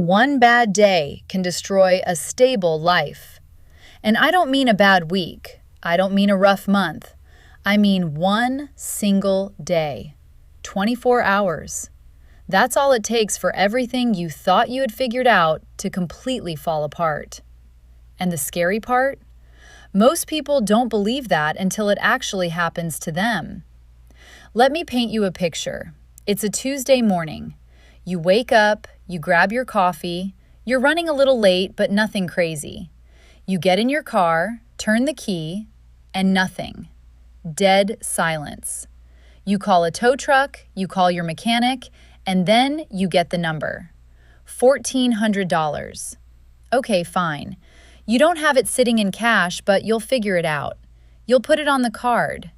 One bad day can destroy a stable life. And I don't mean a bad week. I don't mean a rough month. I mean one single day. 24 hours. That's all it takes for everything you thought you had figured out to completely fall apart. And the scary part? Most people don't believe that until it actually happens to them. Let me paint you a picture. It's a Tuesday morning. You wake up, you grab your coffee, you're running a little late, but nothing crazy. You get in your car, turn the key, and nothing. Dead silence. You call a tow truck, you call your mechanic, and then you get the number. $1,400. Okay, fine. You don't have it sitting in cash, but you'll figure it out. You'll put it on the card.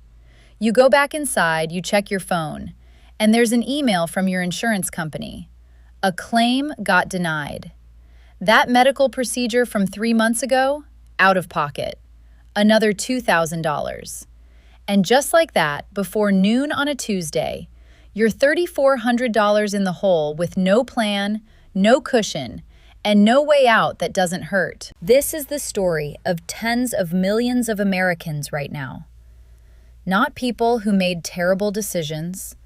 You go back inside, you check your phone, and there's an email from your insurance company. A claim got denied. That medical procedure from 3 months ago, out of pocket. Another $2,000. And just like that, before noon on a Tuesday, you're $3,400 in the hole with no plan, no cushion, and no way out that doesn't hurt. This is the story of tens of millions of Americans right now. Not people who made terrible decisions,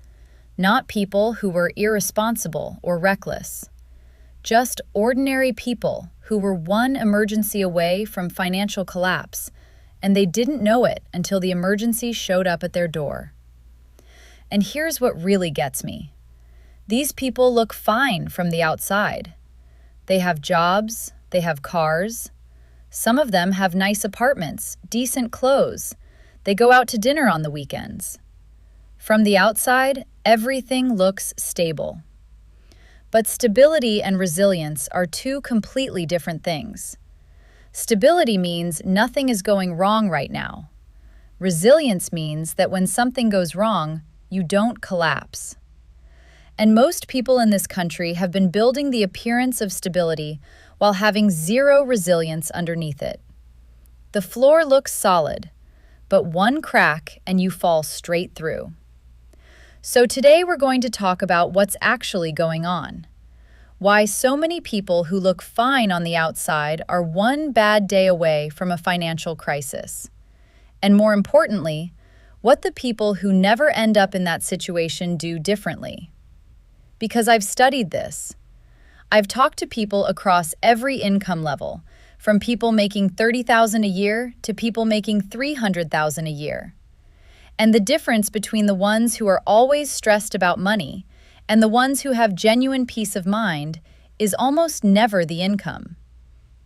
not people who were irresponsible or reckless, just ordinary people who were one emergency away from financial collapse, and they didn't know it until the emergency showed up at their door. And here's what really gets me. These people look fine from the outside. They have jobs, they have cars. Some of them have nice apartments, decent clothes. They go out to dinner on the weekends. From the outside, everything looks stable. But stability and resilience are two completely different things. Stability means nothing is going wrong right now. Resilience means that when something goes wrong, you don't collapse. And most people in this country have been building the appearance of stability while having zero resilience underneath it. The floor looks solid, but one crack and you fall straight through. So today we're going to talk about what's actually going on. Why so many people who look fine on the outside are one bad day away from a financial crisis. And more importantly, what the people who never end up in that situation do differently. Because I've studied this. I've talked to people across every income level, from people making $30,000 a year to people making $300,000 a year. And the difference between the ones who are always stressed about money and the ones who have genuine peace of mind is almost never the income.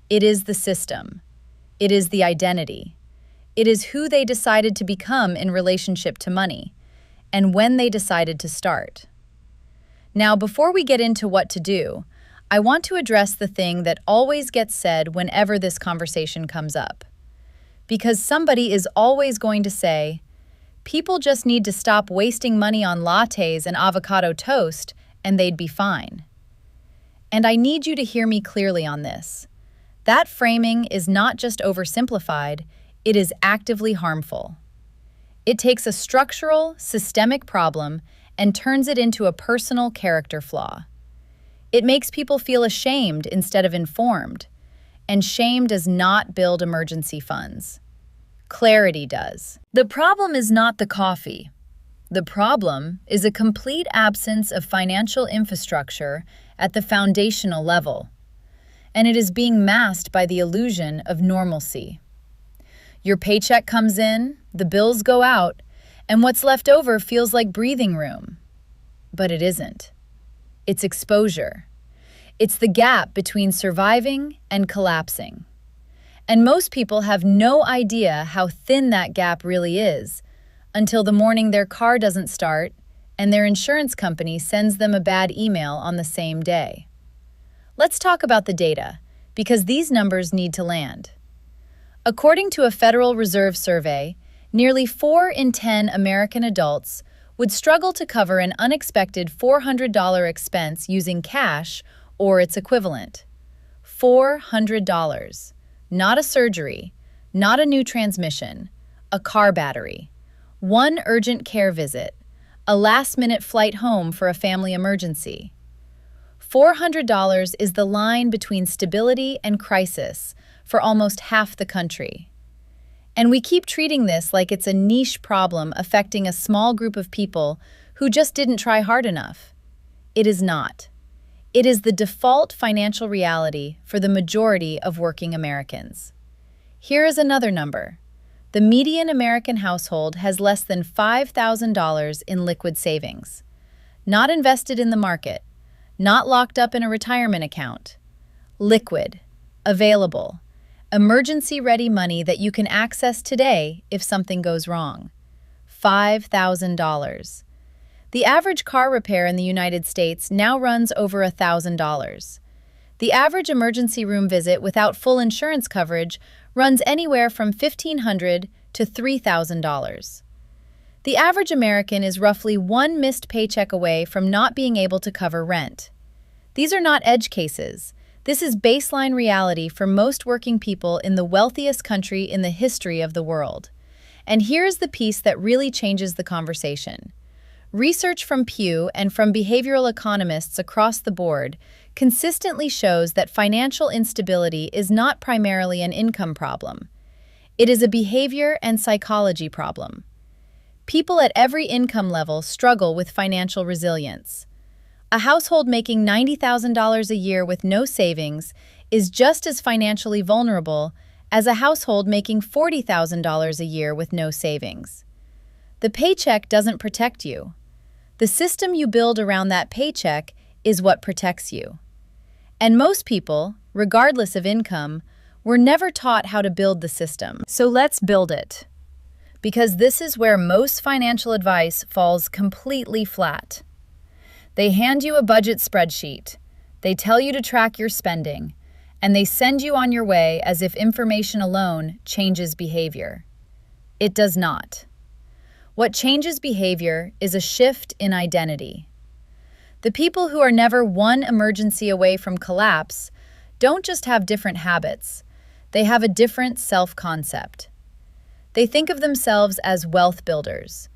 It is the system. It is the identity. It is who they decided to become in relationship to money, and when they decided to start. Now, before we get into what to do, I want to address the thing that always gets said whenever this conversation comes up. Because somebody is always going to say, people just need to stop wasting money on lattes and avocado toast, and they'd be fine. And I need you to hear me clearly on this. That framing is not just oversimplified, it is actively harmful. It takes a structural, systemic problem and turns it into a personal character flaw. It makes people feel ashamed instead of informed, and shame does not build emergency funds. Clarity does. The problem is not the coffee. The problem is a complete absence of financial infrastructure at the foundational level, and it is being masked by the illusion of normalcy. Your paycheck comes in, the bills go out, and what's left over feels like breathing room. But it isn't. It's exposure. It's the gap between surviving and collapsing. And most people have no idea how thin that gap really is until the morning their car doesn't start and their insurance company sends them a bad email on the same day. Let's talk about the data, because these numbers need to land. According to a Federal Reserve survey, nearly 4 in 10 American adults would struggle to cover an unexpected $400 expense using cash or its equivalent. $400. Not a surgery, not a new transmission, a car battery, one urgent care visit, a last-minute flight home for a family emergency. $400 is the line between stability and crisis for almost half the country. And we keep treating this like it's a niche problem affecting a small group of people who just didn't try hard enough. It is not. It is the default financial reality for the majority of working Americans. Here is another number. The median American household has less than $5,000 in liquid savings. Not invested in the market, not locked up in a retirement account. Liquid, available, emergency-ready money that you can access today if something goes wrong. $5,000. The average car repair in the United States now runs over $1,000. The average emergency room visit without full insurance coverage runs anywhere from $1,500 to $3,000. The average American is roughly one missed paycheck away from not being able to cover rent. These are not edge cases. This is baseline reality for most working people in the wealthiest country in the history of the world. And here's the piece that really changes the conversation. Research from Pew and from behavioral economists across the board consistently shows that financial instability is not primarily an income problem. It is a behavior and psychology problem. People at every income level struggle with financial resilience. A household making $90,000 a year with no savings is just as financially vulnerable as a household making $40,000 a year with no savings. The paycheck doesn't protect you. The system you build around that paycheck is what protects you. And most people, regardless of income, were never taught how to build the system. So let's build it. Because this is where most financial advice falls completely flat. They hand you a budget spreadsheet, they tell you to track your spending, and they send you on your way as if information alone changes behavior. It does not. What changes behavior is a shift in identity. The people who are never one emergency away from collapse don't just have different habits, they have a different self-concept. They think of themselves as wealth builders,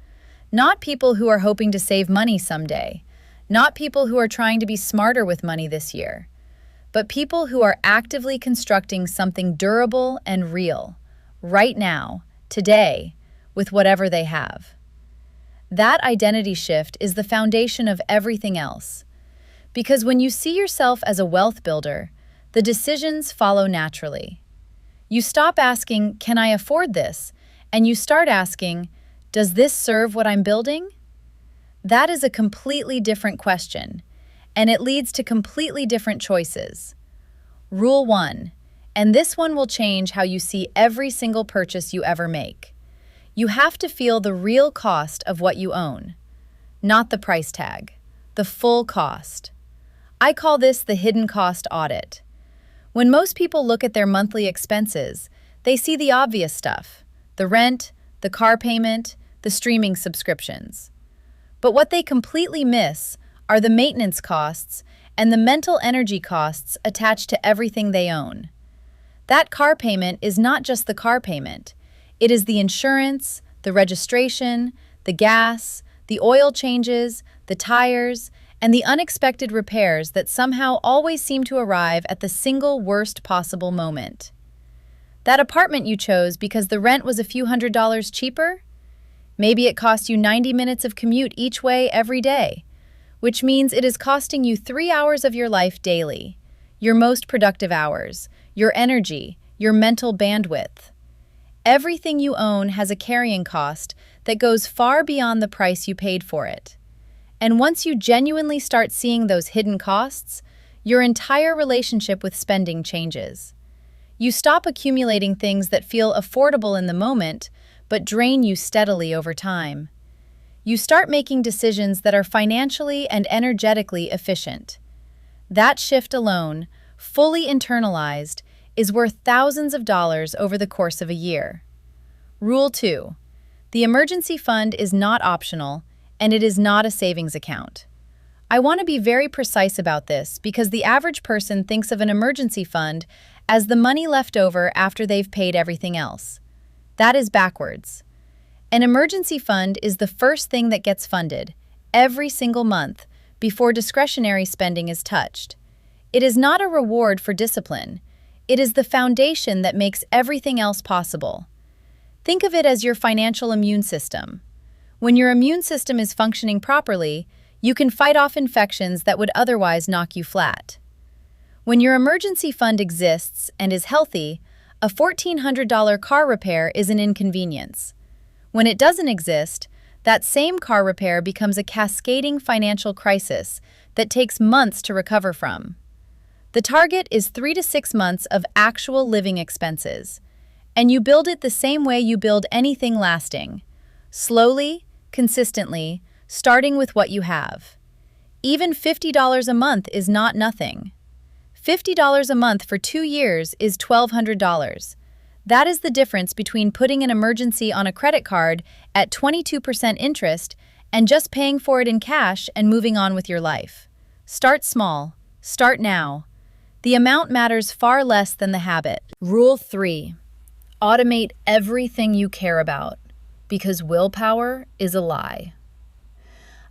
not people who are hoping to save money someday, not people who are trying to be smarter with money this year, but people who are actively constructing something durable and real, right now, today, with whatever they have. That identity shift is the foundation of everything else. Because when you see yourself as a wealth builder, the decisions follow naturally. You stop asking, "Can I afford this?" and you start asking, "Does this serve what I'm building?" That is a completely different question, and it leads to completely different choices. Rule 1, and this one will change how you see every single purchase you ever make. You have to feel the real cost of what you own, not the price tag, the full cost. I call this the hidden cost audit. When most people look at their monthly expenses, they see the obvious stuff, the rent, the car payment, the streaming subscriptions. But what they completely miss are the maintenance costs and the mental energy costs attached to everything they own. That car payment is not just the car payment. It is the insurance, the registration, the gas, the oil changes, the tires, and the unexpected repairs that somehow always seem to arrive at the single worst possible moment. That apartment you chose because the rent was a few $100s cheaper? Maybe it cost you 90 minutes of commute each way every day, which means it is costing you 3 hours of your life daily, your most productive hours, your energy, your mental bandwidth. Everything you own has a carrying cost that goes far beyond the price you paid for it. And once you genuinely start seeing those hidden costs, your entire relationship with spending changes. You stop accumulating things that feel affordable in the moment, but drain you steadily over time. You start making decisions that are financially and energetically efficient. That shift alone, fully internalized, is worth thousands of dollars over the course of a year. Rule 2. The emergency fund is not optional, and it is not a savings account. I want to be very precise about this because the average person thinks of an emergency fund as the money left over after they've paid everything else. That is backwards. An emergency fund is the first thing that gets funded, every single month, before discretionary spending is touched. It is not a reward for discipline. It is the foundation that makes everything else possible. Think of it as your financial immune system. When your immune system is functioning properly, you can fight off infections that would otherwise knock you flat. When your emergency fund exists and is healthy, a $1,400 car repair is an inconvenience. When it doesn't exist, that same car repair becomes a cascading financial crisis that takes months to recover from. The target is 3 to 6 months of actual living expenses, and you build it the same way you build anything lasting: slowly, consistently, starting with what you have. Even $50 a month is not nothing. $50 a month for 2 years is $1,200. That is the difference between putting an emergency on a credit card at 22% interest and just paying for it in cash and moving on with your life. Start small. Start now. The amount matters far less than the habit. Rule 3. Automate everything you care about, because willpower is a lie.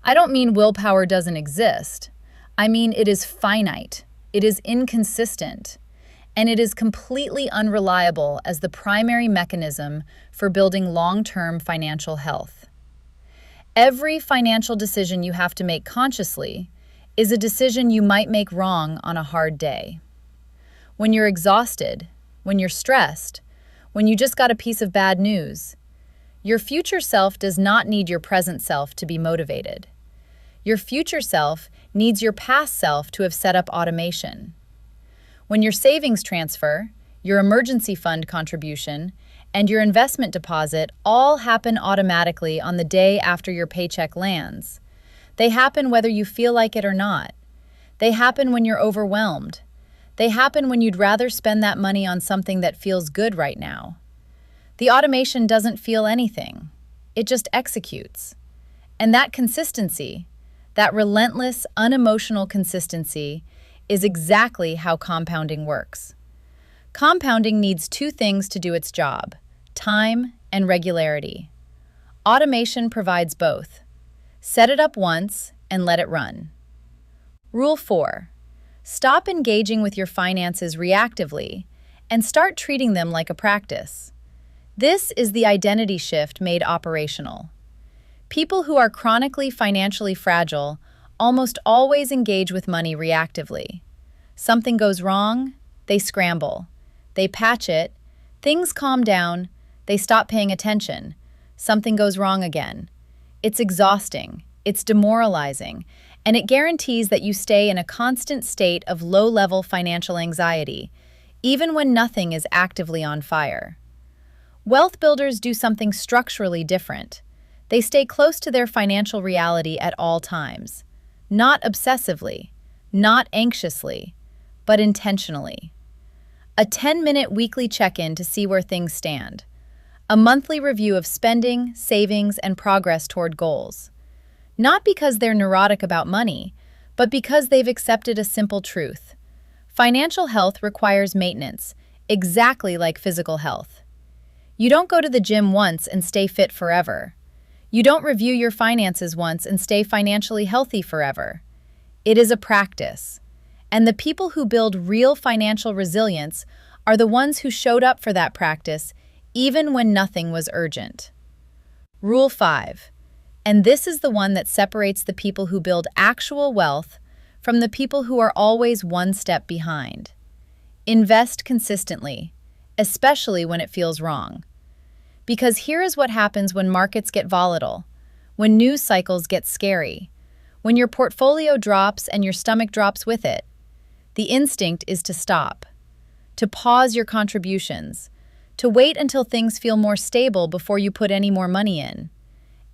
I don't mean willpower doesn't exist. I mean it is finite, it is inconsistent, and it is completely unreliable as the primary mechanism for building long-term financial health. Every financial decision you have to make consciously is a decision you might make wrong on a hard day. When you're exhausted, when you're stressed, when you just got a piece of bad news, your future self does not need your present self to be motivated. Your future self needs your past self to have set up automation. When your savings transfer, your emergency fund contribution, and your investment deposit all happen automatically on the day after your paycheck lands, they happen whether you feel like it or not. They happen when you're overwhelmed. They happen when you'd rather spend that money on something that feels good right now. The automation doesn't feel anything. It just executes. And that consistency, that relentless, unemotional consistency, is exactly how compounding works. Compounding needs 2 things to do its job: time and regularity. Automation provides both. Set it up once and let it run. Rule 4. Stop engaging with your finances reactively and start treating them like a practice. This is the identity shift made operational. People who are chronically financially fragile almost always engage with money reactively. Something goes wrong, they scramble. They patch it, things calm down, they stop paying attention. Something goes wrong again. It's exhausting, it's demoralizing, and it guarantees that you stay in a constant state of low-level financial anxiety, even when nothing is actively on fire. Wealth builders do something structurally different. They stay close to their financial reality at all times. Not obsessively, not anxiously, but intentionally. A 10-minute weekly check-in to see where things stand. A monthly review of spending, savings, and progress toward goals. Not because they're neurotic about money, but because they've accepted a simple truth. Financial health requires maintenance, exactly like physical health. You don't go to the gym once and stay fit forever. You don't review your finances once and stay financially healthy forever. It is a practice. And the people who build real financial resilience are the ones who showed up for that practice even when nothing was urgent. Rule 5. And this is the one that separates the people who build actual wealth from the people who are always one step behind. Invest consistently, especially when it feels wrong. Because here is what happens when markets get volatile, when news cycles get scary, when your portfolio drops and your stomach drops with it. The instinct is to stop, to pause your contributions, to wait until things feel more stable before you put any more money in.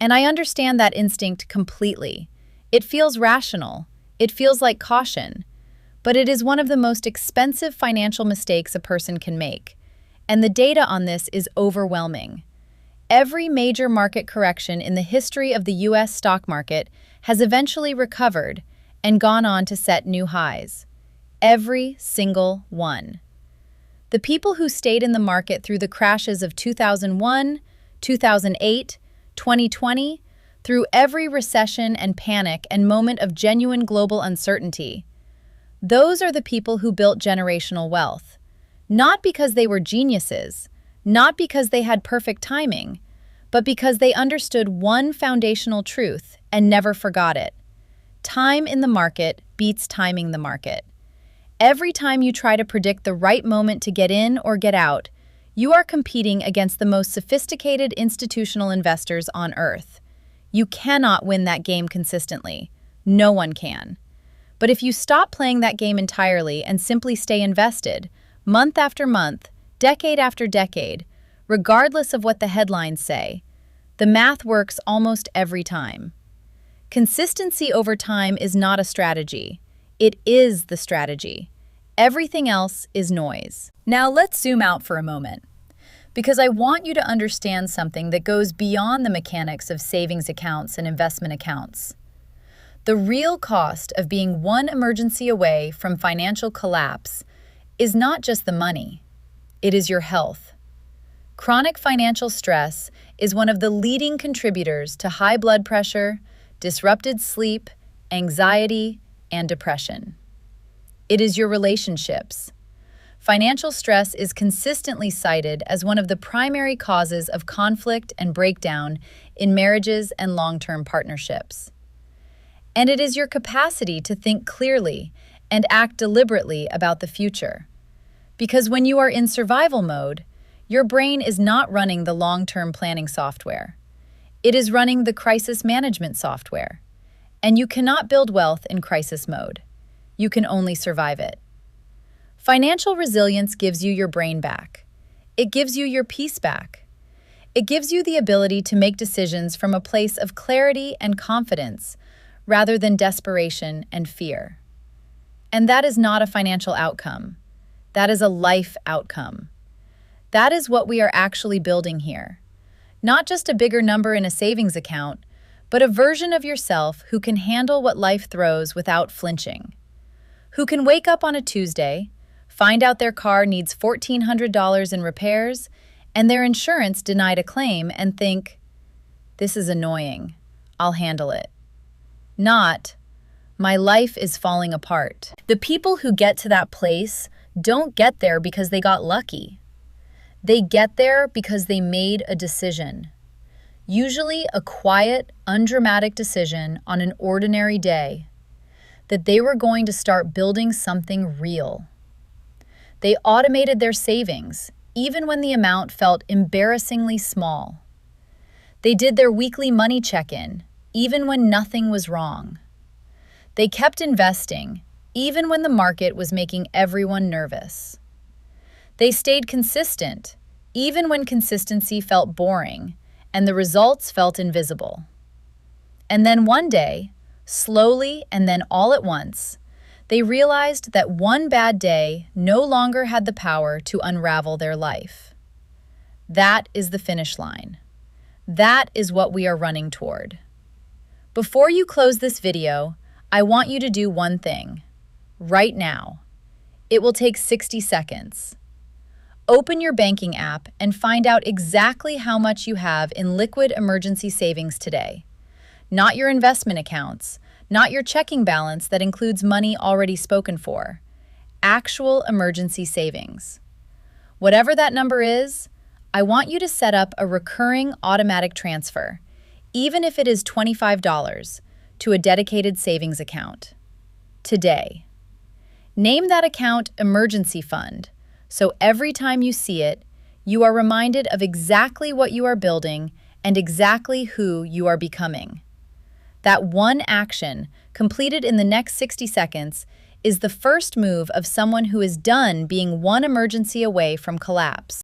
And I understand that instinct completely. It feels rational. It feels like caution. But it is one of the most expensive financial mistakes a person can make. And the data on this is overwhelming. Every major market correction in the history of the U.S. stock market has eventually recovered and gone on to set new highs. Every single one. The people who stayed in the market through the crashes of 2001, 2008, 2020, through every recession and panic and moment of genuine global uncertainty. Those are the people who built generational wealth. Not because they were geniuses, not because they had perfect timing, but because they understood one foundational truth and never forgot it. Time in the market beats timing the market. Every time you try to predict the right moment to get in or get out, you are competing against the most sophisticated institutional investors on Earth. You cannot win that game consistently. No one can. But if you stop playing that game entirely and simply stay invested, month after month, decade after decade, regardless of what the headlines say, the math works almost every time. Consistency over time is not a strategy. It is the strategy. Everything else is noise. Now let's zoom out for a moment, because I want you to understand something that goes beyond the mechanics of savings accounts and investment accounts. The real cost of being one emergency away from financial collapse is not just the money, it is your health. Chronic financial stress is one of the leading contributors to high blood pressure, disrupted sleep, anxiety, and depression. It is your relationships. Financial stress is consistently cited as one of the primary causes of conflict and breakdown in marriages and long-term partnerships. And it is your capacity to think clearly and act deliberately about the future. Because when you are in survival mode, your brain is not running the long-term planning software. It is running the crisis management software. And you cannot build wealth in crisis mode. You can only survive it. Financial resilience gives you your brain back. It gives you your peace back. It gives you the ability to make decisions from a place of clarity and confidence rather than desperation and fear. And that is not a financial outcome. That is a life outcome. That is what we are actually building here. Not just a bigger number in a savings account, but a version of yourself who can handle what life throws without flinching. Who can wake up on a Tuesday, find out their car needs $1,400 in repairs, and their insurance denied a claim and think, "This is annoying. I'll handle it." Not, "My life is falling apart." The people who get to that place don't get there because they got lucky. They get there because they made a decision. Usually a quiet, undramatic decision on an ordinary day, that they were going to start building something real. They automated their savings, even when the amount felt embarrassingly small. They did their weekly money check-in, even when nothing was wrong. They kept investing, even when the market was making everyone nervous. They stayed consistent, even when consistency felt boring and the results felt invisible. And then one day, slowly and then all at once, they realized that one bad day no longer had the power to unravel their life. That is the finish line. That is what we are running toward. Before you close this video, I want you to do one thing. Right now. It will take 60 seconds. Open your banking app and find out exactly how much you have in liquid emergency savings today. Not your investment accounts, not your checking balance that includes money already spoken for. Actual emergency savings. Whatever that number is, I want you to set up a recurring automatic transfer, even if it is $25, to a dedicated savings account. Today. Name that account Emergency Fund, so every time you see it, you are reminded of exactly what you are building and exactly who you are becoming. That one action, completed in the next 60 seconds, is the first move of someone who is done being one emergency away from collapse.